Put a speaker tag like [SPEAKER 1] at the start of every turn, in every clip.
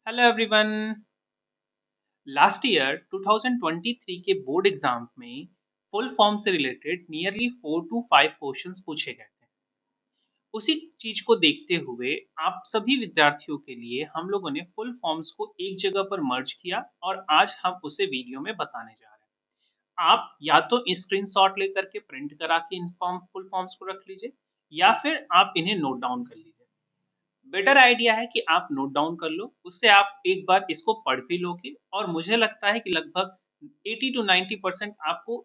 [SPEAKER 1] Hello everyone. Last year 2023 के board exam में full form से रिलेटेड नियरली 4 to 5 क्वेश्चंस पूछे गए थे। उसी चीज को देखते हुए आप सभी विद्यार्थियों के लिए हम लोगों ने फुल फॉर्म्स को एक जगह पर मर्ज किया और आज हम उसे वीडियो में बताने जा रहे हैं। आप या तो स्क्रीनशॉट लेकर के प्रिंट करा के इन फुल फॉर्म्स को रख लीजिए या फिर आप इन्हें नोट डाउन कर लीजिए। बेटर आइडिया है कि आप नोट डाउन कर लो, उससे आप एक बार इसको पढ़ भी लोगे और मुझे लगता है कि लगभग 80 to 90% आपको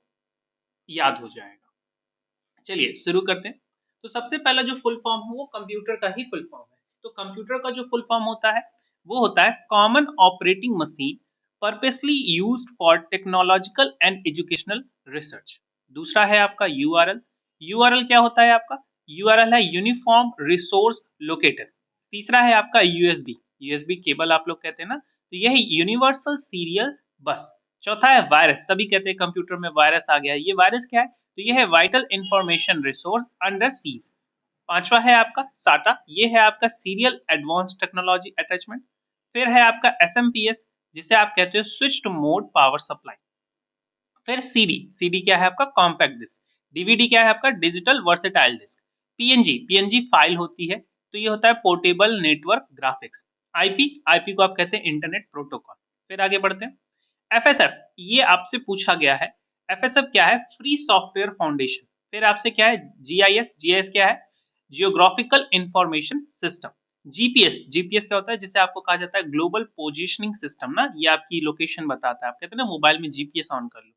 [SPEAKER 1] याद हो जाएगा। चलिए शुरू करते हैं। तो सबसे पहला जो फुल फॉर्म है वो कंप्यूटर का ही फुल फॉर्म है। तो कंप्यूटर का जो फुल फॉर्म होता है वो होता है common operating machine purposely used for technological and educational research. दूसरा है आपका यूआरएल। यूआरएल क्या होता है आपका? यूआरएल है यूनिफॉर्म रिसोर्स लोकेटर। तीसरा है आपका यूएसबी। यूएसबी केबल आप लोग कहते हैं ना, तो यह यूनिवर्सल सीरियल बस। चौथा है वायरस। सभी कहते हैं कंप्यूटर में वायरस आ गया, ये वायरस क्या है? तो ये है vital information resource under seize. पांचवा है आपका साटा, ये है आपका सीरियल एडवांस टेक्नोलॉजी अटैचमेंट। फिर है आपका एसएमपीएस, जिसे आप कहते हो स्विच्ड मोड पावर सप्लाई। फिर सीडी। सीडी क्या है आपका? Compact disc. डीवीडी क्या है आपका? Digital versatile disc. PNG. PNG file होती है, तो ये होता है portable network graphics. IP. IP को आप कहते हैं इंटरनेट प्रोटोकॉल। फिर आगे बढ़ते हैं। एफएसएफ, ये आपसे पूछा गया है। एफएसएफ क्या है? Free software foundation. फिर आपसे क्या है? जीआईएस। जीआईएस क्या है? Geographical information system. GPS. GPS क्या होता है? जिसे आपको कहा जाता है ग्लोबल पोजिशनिंग सिस्टम ना, ये आपकी लोकेशन बताता है। आप कहते हैं ना मोबाइल में जीपीएस ऑन कर लो।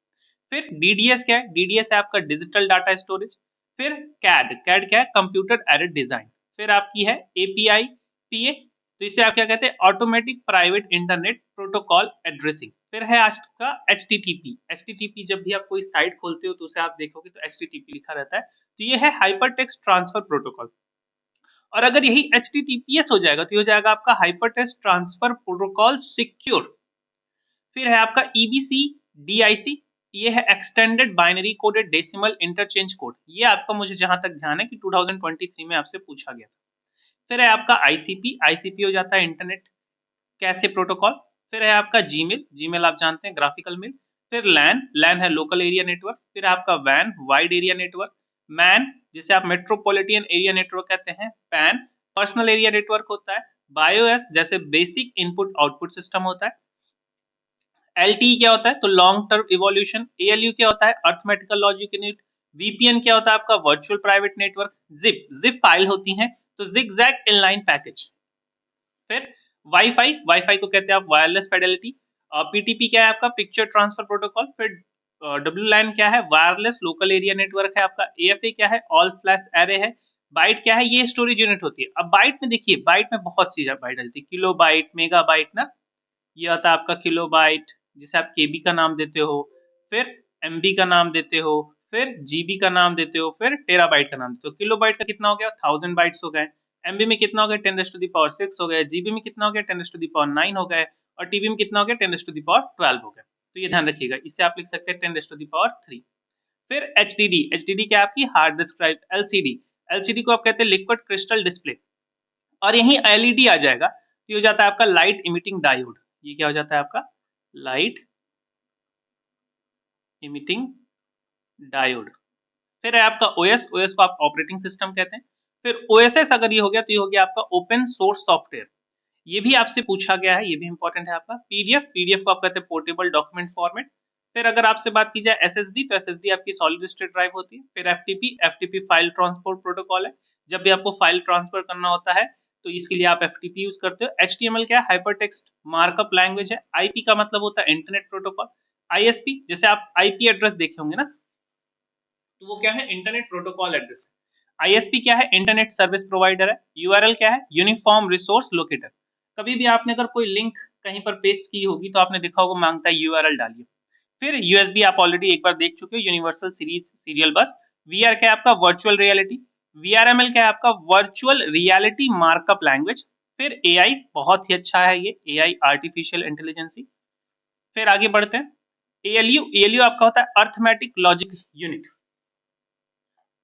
[SPEAKER 1] फिर डीडीएस क्या है? डीडीएस है आपका डिजिटल डाटा स्टोरेज। फिर कैड। कैड क्या है? Computer aided design. फिर आपकी है एपीआई पीए, तो इसे आप क्या कहते हैं? Automatic private internet protocol addressing. फिर है आज का एचटीटीपी। एचटीटीपी जब भी आप कोई साइट खोलते हो तो उसे आप देखोगे तो एचटीटीपी लिखा रहता है, तो ये है हाइपर टेक्स्ट ट्रांसफर प्रोटोकॉल। और अगर यही एचटीटीपीएस हो जाएगा तो ये हो जाएगा आपका hyper text transfer protocol secure. फिर है आपका ईबीसी डीआईसी, ये है extended binary coded decimal interchange code. ये आपका मुझे जहां तक ध्यान है कि 2023 में आपसे पूछा गया था। फिर है आपका आईसीपी। आईसीपी हो जाता है इंटरनेट कैसे प्रोटोकॉल। फिर है आपका जीमेल। जीमेल आप जानते हैं ग्राफिकल मेल। फिर लैन। लैन है लोकल एरिया नेटवर्क। फिर आपका वैन वाइड एरिया नेटवर्क। मैन, जिसे आप मेट्रोपॉलिटन एरिया नेटवर्क कहते हैं। पैन पर्सनल एरिया नेटवर्क होता है। बायोएस जैसे बेसिक इनपुट आउटपुट सिस्टम होता है। एलटीई क्या होता है? तो लॉन्ग टर्म इवोल्यूशन। एएलयू क्या होता है? Arithmetical logic unit. वीपीएन क्या होता है आपका? Virtual private network. Zip. Zip file होती है, तो जिगजैग इनलाइन पैकेज। फिर वाईफाई। वाईफाई को कहते हैं आप वायरलेस फिडेलिटी। पीटीपी क्या है आपका? Picture transfer protocol. फिर डब्ल्यू लैन क्या है? वायरलेस लोकल एरिया नेटवर्क है आपका। एएफए क्या है? ऑल फ्लैश एरे है। बाइट क्या है? ये स्टोरेज यूनिट होती है। अब बाइट में देखिए, बाइट में बहुत सी बाइट डलती है, किलो बाइट, मेगा बाइट ना। ये आता है आपका किलो बाइट, जिसे आप केबी का नाम देते हो। फिर एमबी का नाम देते हो। फिर जीबी का नाम देते हो। फिर टेराबाइट का नाम देते हो। किलो बाइट का कितना हो गया? 1000 बाइट्स हो गए। एमबी में कितना हो गया? 10⁻⁶ हो गए। जीबी में कितना हो गया? 10⁻⁹ हो गए। और टीबी में कितना हो गया? 10⁻12 हो गया। तो ये ध्यान रखिएगा, इसे आप लिख सकते हैं 10⁻3। फिर एचडीडी। एचडीडी क्या आपकी? Hard disk drive. LCD. LCD को आप कहते हैं लिक्विड क्रिस्टल डिस्प्ले। और यही एलईडी आ जाएगा, तो ये हो जाता है आपका लाइट इमिटिंग डायोड। ये क्या हो जाता है आपका? Light emitting diode. फिर है आपका ओएस। ओएस को आप ऑपरेटिंग सिस्टम कहते हैं। फिर ओएसएस अगर ये हो गया तो ये हो गया आपका ओपन सोर्स सॉफ्टवेयर। ये भी आपसे पूछा गया है, ये भी इंपॉर्टेंट है आपका। पीडीएफ। पीडीएफ को आप कहते हैं पोर्टेबल डॉक्यूमेंट फॉर्मेट। फिर अगर आपसे बात की जाए एसएसडी, तो एसएसडी आपकी सॉलिड स्टेट ड्राइव होती है। फिर FTP. FTP file transport protocol है। जब भी आपको फाइल ट्रांसफर करना होता है तो इसके लिए आप एफटीपी यूज करते हो। एचटीएमएल क्या है? हाइपर टेक्स्ट मार्कअप लैंग्वेज है। आईपी का मतलब होता है इंटरनेट प्रोटोकॉल। आईएसपी, जैसे आप आईपी एड्रेस देखे होंगे ना, तो वो क्या है? Internet protocol address. आईएसपी क्या है? इंटरनेट सर्विस प्रोवाइडर है। यूआरएल क्या है? Uniform resource locator. कभी भी आपने अगर कोई लिंक कहीं पर पेस्ट की होगी तो आपने देखा होगा मांगता है यूआरएल डालिए। फिर यूएसबी आप ऑलरेडी एक बार देख चुके हो, यूनिवर्सल सीरीज सीरियल बस। वीआर क्या है आपका? Virtual reality. वीआरएमएल क्या है आपका? Virtual reality markup language. फिर एआई, बहुत ही अच्छा है ये एआई, आर्टिफिशियल इंटेलिजेंसी। फिर आगे बढ़ते हैं। एएलयू। एएलयू आपका होता है अर्थमेटिक लॉजिक यूनिट।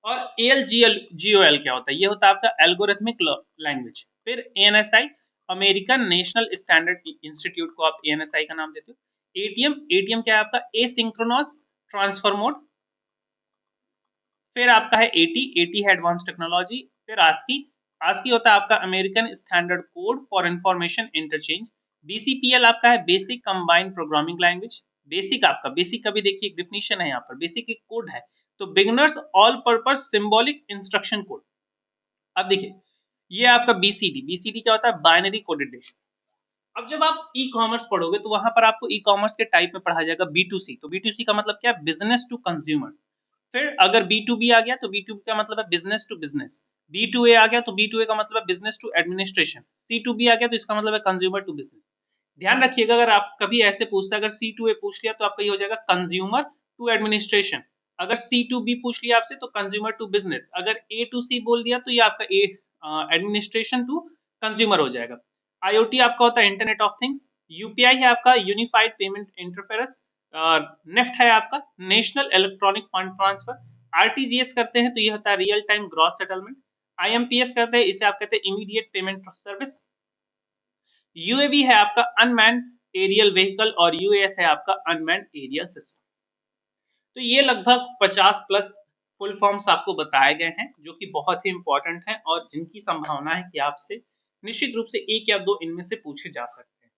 [SPEAKER 1] और एएलजीएल जीओएल क्या होता है? ये होता है आपका एल्गोरिथमिक लैंग्वेज। फिर ANSI American national standard institute को आप ANSI का नाम देते हो। एटीएम क्या है आपका, एसिंक्रोनस ट्रांसफर मोड। फिर आपका है एटी है एडवांस टेक्नोलॉजी। फिर आस्की होता है आपका American standard code for information interchange. BCPL आपका है basic combined programming language. Basic का भी देखिए डिफिनीशन है यहाँ पर, बेसिक एक कोड है, तो beginners all purpose symbolic instruction code. अब देखिए ये आपका बीसीडी क्या होता है, बाइनरी कोडेड डेटा। अब जब आप ई कॉमर्स पढ़ोगे तो वहां पर आपको ई कॉमर्स के टाइप में पढ़ा जाएगा B2C। तो B2C का मतलब क्या है, बिजनेस टू कंज्यूमर। फिर अगर B2B आ गया तो B2B का मतलब है बिजनेस टू बिजनेस। B2A आ गया तो B2A का मतलब है बिजनेस टू एडमिनिस्ट्रेशन। C2B आ गया तो इसका मतलब है कंज्यूमर टू बिजनेस। ध्यान रखिएगा अगर आप कभी ऐसे पूछता है, अगर C2A पूछ लिया तो आपका ये हो जाएगा कंज्यूमर टू एडमिनिस्ट्रेशन। अगर C2B पूछ लिया आपसे तो कंज्यूमर टू बिजनेस। अगर A2C बोल दिया तो ये आपका एडमिनिस्ट्रेशन टू कंज्यूमर हो जाएगा। IoT आपका होता है इंटरनेट ऑफ थिंग्स। UPI है आपका यूनिफाइड पेमेंट इंटरफेरेंस। नेफ्ट है आपका national electronic fund transfer. RTGS करते हैं तो ये होता है real time gross settlement. IMPS करते हैं, इसे आप कहते हैं इमीडिएट पेमेंट सर्विस। UAV है आपका अनमैन्ड एरियल व्हीकल और UAS है आपका अनमैन्ड एरियल सिस्टम। तो ये लगभग 50 प्लस फुल फॉर्म्स आपको बताए गए हैं जो कि बहुत ही इंपॉर्टेंट हैं और जिनकी संभावना है कि आपसे निश्चित रूप से एक या दो इनमें से पूछे जा सकते हैं।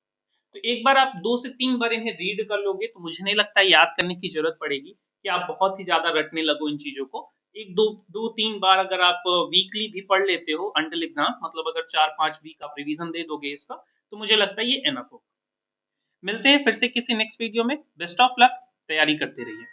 [SPEAKER 1] तो एक बार आप 2 से 3 बार इन्हें रीड कर लोगे तो मुझे नहीं लगता याद करने की जरूरत पड़ेगी कि आप बहुत ही ज्यादा रटने लगो इन चीजों को। एक दो दो तीन बार अगर आप वीकली भी पढ़ लेते हो अंटिल एग्जाम, मतलब अगर 4-5 वीक आप रिवीजन दे दोगे इसका, तो मुझे लगता है ये एनफ होगा। मिलते हैं फिर से किसी नेक्स्ट वीडियो में। बेस्ट ऑफ लक, तैयारी करते रहिए।